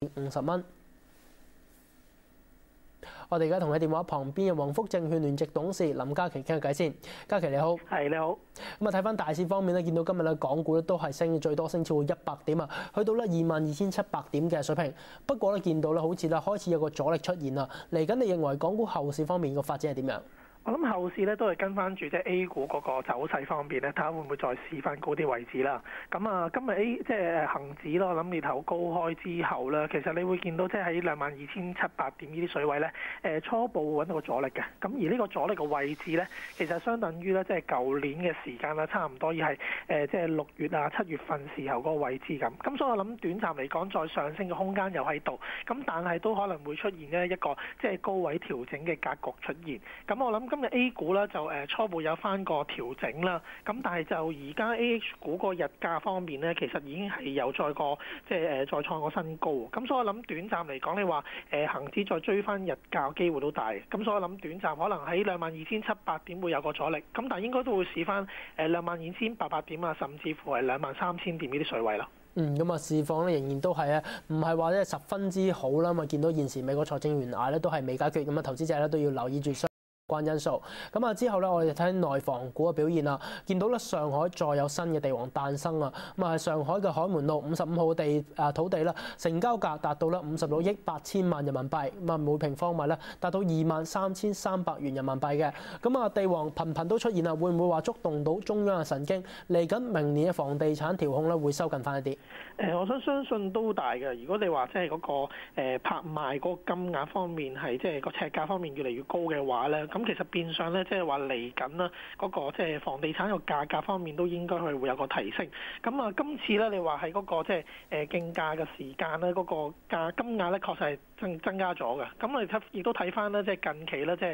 50蚊。我哋而家同喺電話旁邊嘅宏福證券聯席董事林嘉琪傾下偈先。嘉琪你好，係你好。咁啊睇翻大市方面咧，見到今日咧港股咧都係升最多升超過100點啊，去到咧22,700點嘅水平。不過咧見到咧好似咧開始有個阻力出現啦。嚟緊你認為港股後市方面個發展係點樣？我諗後市咧都係跟翻住即係 A 股嗰個走勢方面咧，睇下會唔會再試翻高啲位置啦。咁啊，今日即係恆指咯，我諗年頭高開之後咧，其實你會見到即係喺22,700點呢啲水位咧，初步揾到個阻力嘅。咁而呢個阻力嘅位置咧，其實相等於咧即係舊年嘅時間啦，差唔多要係即係6月啊7月份時候嗰個位置咁。咁所以我諗短暫嚟講，再上升嘅空間又喺度。咁但係都可能會出現咧一個即係高位調整嘅格局出現。咁我諗今日 A 股咧就初步有翻個調整啦，咁但係就而家 AH 股個日價方面咧，其實已經係有再個即係再創個新高，咁所以我諗短暫嚟講，你話恆指再追翻日價機會都大，咁所以我諗短暫可能喺22,700點會有個阻力，咁但係應該都會試翻22,800點啊，甚至乎係23,000點呢啲水位啦。咁啊，市況咧仍然都係啊，唔係話咧十分之好啦。咁啊，見到現時美國財政懸崖咧都係未解決，咁啊，投資者咧都要留意住關因素。咁啊之後咧，我哋睇內房股嘅表現啦，見到咧上海再有新嘅地王誕生啊！咁啊，上海嘅海門路55號土地啦，成交價達到咧56億8千萬人民幣，咁啊每平方米咧達到23,300元人民幣嘅。咁啊，地王頻頻都出現啦，會唔會話觸動到中央嘅神經？嚟緊明年嘅房地產調控咧會收緊翻一啲？我相信都大嘅。如果你話即係嗰個拍賣嗰個金額方面係即係個尺價方面越嚟越高嘅話咧，咁其實變相咧即係話嚟緊啦，嗰個即係房地產個價格方面都應該係會有個提升。咁啊，今次咧你話喺嗰個即係競價嘅時間咧，嗰個金額咧確實係增加咗嘅。咁我哋亦都睇翻咧，即係近期咧，即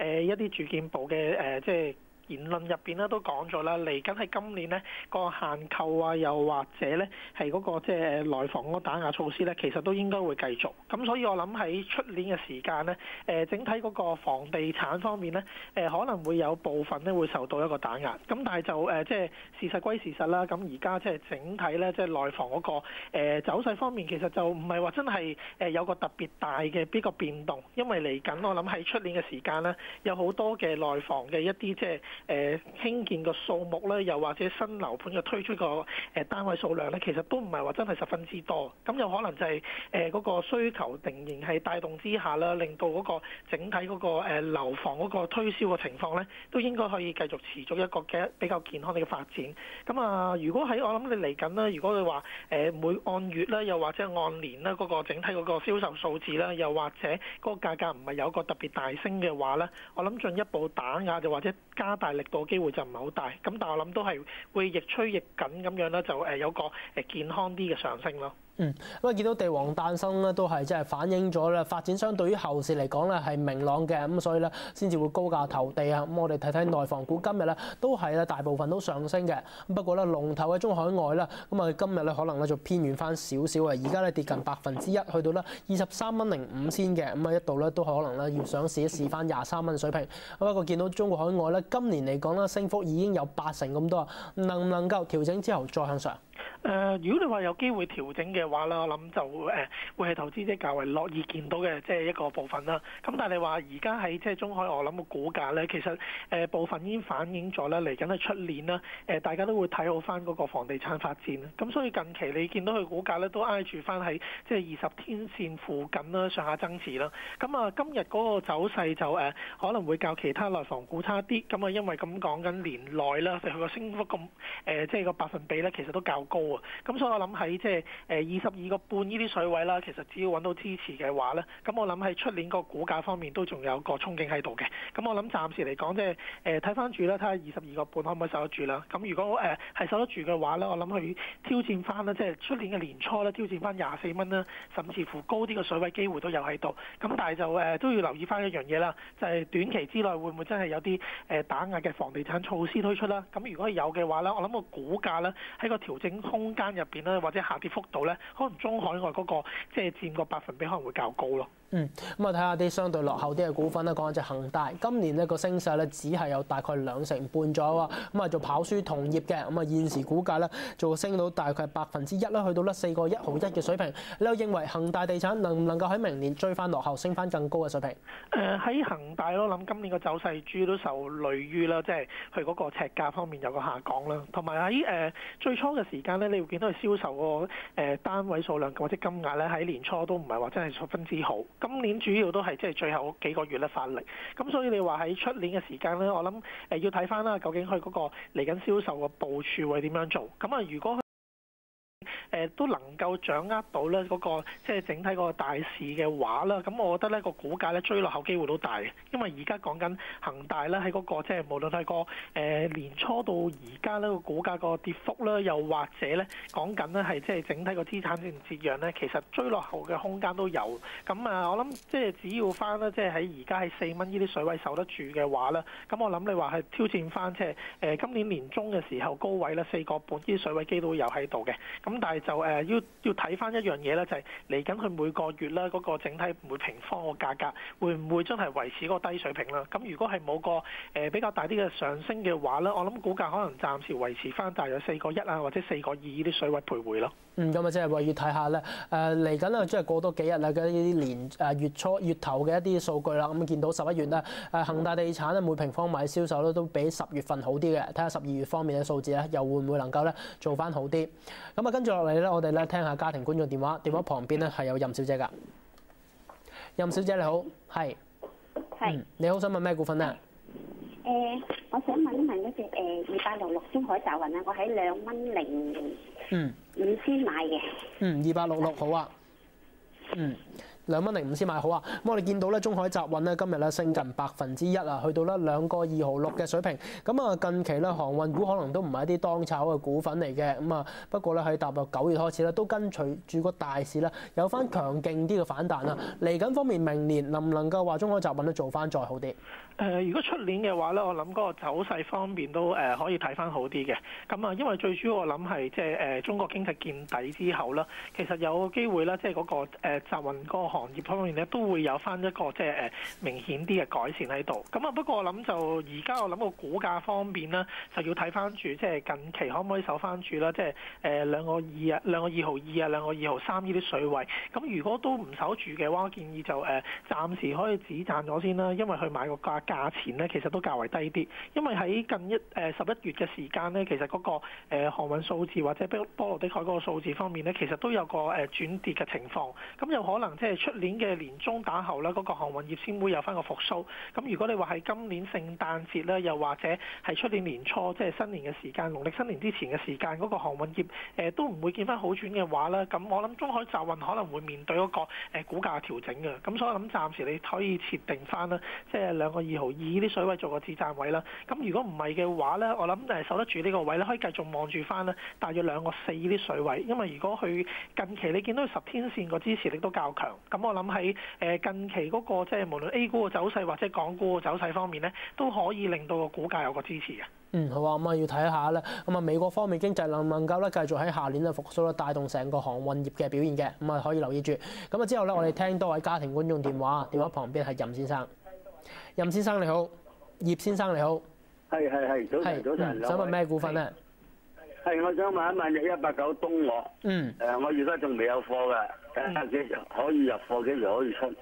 係一啲住建部嘅即係言論入邊咧都講咗啦，嚟緊喺今年咧個限購啊，又或者咧係嗰個即係內房嗰個打壓措施咧，其實都應該會繼續。咁所以我諗喺出年嘅時間咧，整體嗰個房地產方面咧，可能會有部分咧會受到一個打壓。咁但係就即係事實歸事實啦。咁而家即係整體咧，即係內房嗰個走勢方面，其實就唔係話真係有個特別大嘅呢個變動，因為嚟緊我諗喺出年嘅時間咧，有好多嘅內房嘅一啲即係興建個數目咧，又或者新樓盤嘅推出個單位數量咧，其實都唔係話真係十分之多。咁有可能就係嗰個需求仍然係帶動之下啦，令到嗰個整體嗰個樓房嗰個推銷嘅情況咧，都應該可以繼續持續一個嘅比較健康嘅發展。咁啊，如果喺我諗你嚟緊啦，如果你話每按月啦，又或者按年啦，嗰個整體嗰個銷售數字啦，又或者嗰個價格唔係有個特別大升嘅話咧，我諗進一步打壓就或者加大力度機會就唔係好大，咁但係我諗都係會逆趨逆緊咁樣啦，就有個健康啲嘅上升咯。咁啊見到地王誕生咧，都係即係反映咗咧發展商對於後市嚟講咧係明朗嘅，咁所以咧先至會高價投地啊。咁我哋睇睇內房股今日咧都係咧大部分都上升嘅，不過咧龍頭嘅中海外啦，咁啊今日咧可能咧就偏遠翻少少啊，而家咧跌近1%，去到咧23.05仙嘅，咁啊一度咧都可能咧要想試一試翻23蚊水平。不過見到中國海外咧今年嚟講咧升幅已經有80%咁多，能唔能夠調整之後再向上？如果你話有機會調整嘅話咧，我諗就會係投資者較為樂意見到嘅，即係一個部分啦。咁但係你話而家喺即係中海，我諗個股價咧，其實部分已經反映咗咧，嚟緊係出年啦，大家都會睇好翻嗰個房地產發展。咁所以近期你見到佢股價咧都挨住翻喺即係20天線附近啦，上下增持啦。咁啊，今日嗰個走勢就可能會較其他內房股差啲。咁啊，因為咁講緊年內啦，佢個升幅咁即係個百分比咧，其實都較高啊。咁所以我諗喺即係22個半呢啲水位啦，其實只要揾到支持嘅話咧，咁我諗喺出年個股價方面都仲有個憧憬喺度嘅。咁我諗暫時嚟講，即係睇翻住啦，睇下22個半可唔可以守得住啦。咁如果係守得住嘅話咧，我諗佢挑戰翻啦，即係出年嘅年初咧挑戰翻24蚊啦，甚至乎高啲嘅水位機會都有喺度。咁但係就都要留意翻一樣嘢啦，就係短期之內會唔會真係有啲打壓嘅房地產措施推出啦？咁如果有嘅話咧，我諗個股價咧喺個調整整空間入邊咧，或者下跌幅度咧，可能中海外嗰個即係佔個百分比可能會較高咯。咁啊睇下啲相對落後啲嘅股份啦，講緊隻恒大，今年呢個升勢咧只係有大概2成半左右啊，咁啊做跑輸同業嘅，咁啊現時股價咧就升到大概1%啦，去到咧4.1毫一嘅水平。你又認為恒大地產能唔能夠喺明年追翻落後，升翻更高嘅水平？喺恒大咯，諗今年個走勢主要都受累於啦，即係佢嗰個尺價方面有個下降啦，同埋喺最初嘅時間咧，你會見到佢銷售個單位數量或者金額咧喺年初都唔係話真係十分之好。今年主要都係即係最後幾個月咧發力，咁所以你話喺出年嘅時間咧，我諗要睇翻啦，究竟佢嗰個嚟緊銷售嘅部署會點樣做？咁啊，如果都能夠掌握到咧嗰個即係整體嗰個大市嘅話啦，咁我覺得呢個股價咧追落後機會都大嘅，因為而家講緊恒大咧喺嗰個即係無論係個年初到而家呢個股價個跌幅啦，又或者咧講緊咧係即係整體個資產性折讓咧，其實追落後嘅空間都有。咁啊，我諗即係只要翻咧，即係喺而家喺4蚊呢啲水位受得住嘅話咧，咁我諗你話係挑戰翻即係今年年中嘅時候高位咧4個半呢啲水位機都有喺度嘅。咁但係就要睇翻一樣嘢咧，就係嚟緊佢每個月咧嗰個整體每平方個價格會唔會真係維持嗰個低水平啦？咁如果係冇個比較大啲嘅上升嘅話咧，我諗股價可能暫時維持翻大約4.1啊或者4.2呢啲水位徘徊咯。咁啊，即係話要睇下咧，嚟緊啊，即係過多幾日啦，嘅呢啲月頭嘅一啲數據啦，咁見到11月咧，恒大地產咧每平方米銷售咧都比10月份好啲嘅，睇下12月方面嘅數字咧，又會唔會能夠咧做翻好啲？咁啊，跟住落嚟咧，我哋咧聽下家庭觀眾電話，電話旁邊咧係有任小姐㗎。任小姐你好，係，你好，想問咩股份咧？我想問一問嗰隻2866中海集運啊，我喺2.05蚊先買嘅。2866好啊。2.05蚊先買好啊！咁我哋見到咧，中海集運咧今日咧升近1%啊，去到咧2.26嘅水平。咁啊，近期咧航運股可能都唔係一啲當炒嘅股份嚟嘅。咁啊，不過咧喺踏入9月開始咧，都跟隨住個大市咧有翻強勁啲嘅反彈啊！嚟緊方面，明年能唔能夠話中海集運咧做翻再好啲？如果出年嘅話咧，我諗嗰個走勢方面都可以睇翻好啲嘅。咁啊，因為最主要我諗係即係中國經濟見底之後啦，其實有機會啦，即係嗰個集運嗰個行業方面咧，都會有翻一個即係明顯啲嘅改善喺度。咁啊，不過我諗就而家我諗個股價方面咧，就要睇翻住即係近期可唔可以守翻住啦，即係2.2啊、2.2毫2啊、2.2毫3呢啲水位。咁如果都唔守住嘅話，我建議就暫時可以止賺咗先啦，因為佢買個價錢咧其實都較為低啲。因為喺近11月嘅時間咧，其實嗰個航運數字或者波羅的海嗰個數字方面咧，其實都有個轉跌嘅情況。咁有可能即係出年嘅年中打後咧，嗰個航運業先會有翻個復甦。咁如果你話係今年聖誕節咧，又或者係出年年初即係新年嘅時間，農曆新年之前嘅時間，嗰個航運業都唔會見翻好轉嘅話咧，咁我諗中海集運可能會面對嗰個股價調整嘅。咁所以我諗暫時你可以設定翻啦，即係2.2毫2呢啲水位做個止賺位啦。咁如果唔係嘅話咧，我諗守得住呢個位咧，可以繼續望住翻咧，大約2.4呢啲水位。因為如果佢近期你見到佢10天線個支持力都較強，咁我諗喺近期嗰個即係無論 A 股嘅走勢或者港股嘅走勢方面咧，都可以令到個股價有個支持嘅。好啊，咁啊要睇下咧，咁啊美國方面經濟能唔能夠咧繼續喺下年嘅復甦咧，帶動成個航運業嘅表現嘅，咁啊可以留意住。咁啊之後咧，我哋聽多位家庭觀眾電話，電話旁邊係任先生。任先生你好，葉先生你好。係，早晨，想問咩股份咧？我想問一問189東岳。我而家仲未有貨嘅，睇下幾時可以入貨，幾時可以出。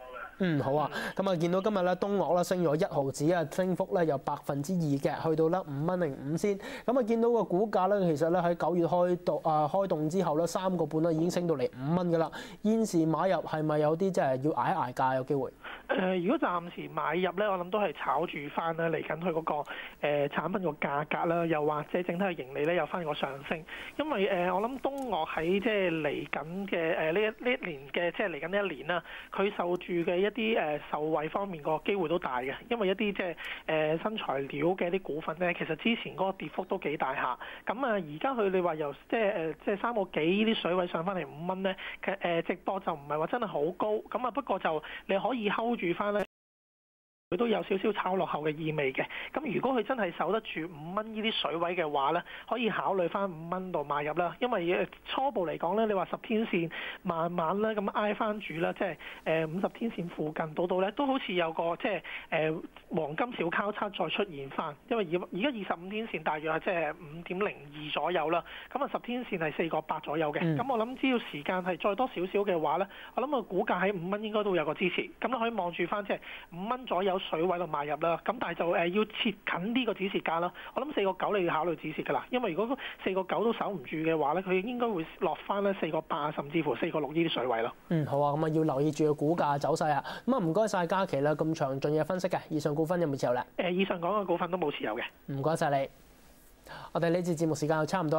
好啊，咁啊見到今日咧東岳啦升咗1毫子啊，升幅咧有2%嘅，去到咧5.05蚊先。咁啊見到個股價咧，其實咧喺9月開動之後咧3個半咧已經升到嚟5蚊㗎啦。現時買入係咪有啲即係要捱一捱價有機會？如果暫時買入咧，我諗都係炒住翻啦，嚟緊佢嗰個產品個價格啦，又或者整體嘅盈利咧有翻個上升。因為我諗東岳喺即係嚟緊嘅呢一年嘅即係嚟緊呢一年啦，佢受住嘅一啲受惠方面個機會都大嘅，因為一啲即係新材料嘅一啲股份咧，其實之前嗰個跌幅都幾大下。咁啊，而家佢你話由即係3個幾呢啲水位上翻嚟5蚊咧，直播就唔係話真係好高。咁啊，不過就你可以 hold 住翻咧。佢都有少少炒落後嘅意味嘅。咁如果佢真係守得住5蚊呢啲水位嘅話咧，可以考慮翻5蚊度買入啦。因為初步嚟講咧，你話10天線慢慢咧咁挨翻住啦，即係50天線附近到咧，都好似有個即係黃金小交叉再出現翻。因為而家25天線大約係即係5.02左右啦，咁啊10天線係4個8左右嘅。咁我諗只要時間係再多少少嘅話咧，我諗個股價喺5蚊應該都有個支持。咁你可以望住翻即係5蚊左右水位度買入啦。咁但係就要切近呢個止蝕價啦。我諗4個9你要考慮止蝕㗎啦，因為如果4個9都守唔住嘅話咧，佢應該會落翻咧4個8甚至乎4個6呢啲水位咯。好啊，咁啊要留意住個股價走勢啊。咁啊唔該晒嘉琪啦，咁詳盡嘅分析嘅。以上股份有冇持有咧？以上講嘅股份都冇持有嘅。唔該晒你。我哋呢節節目時間就差唔多啦。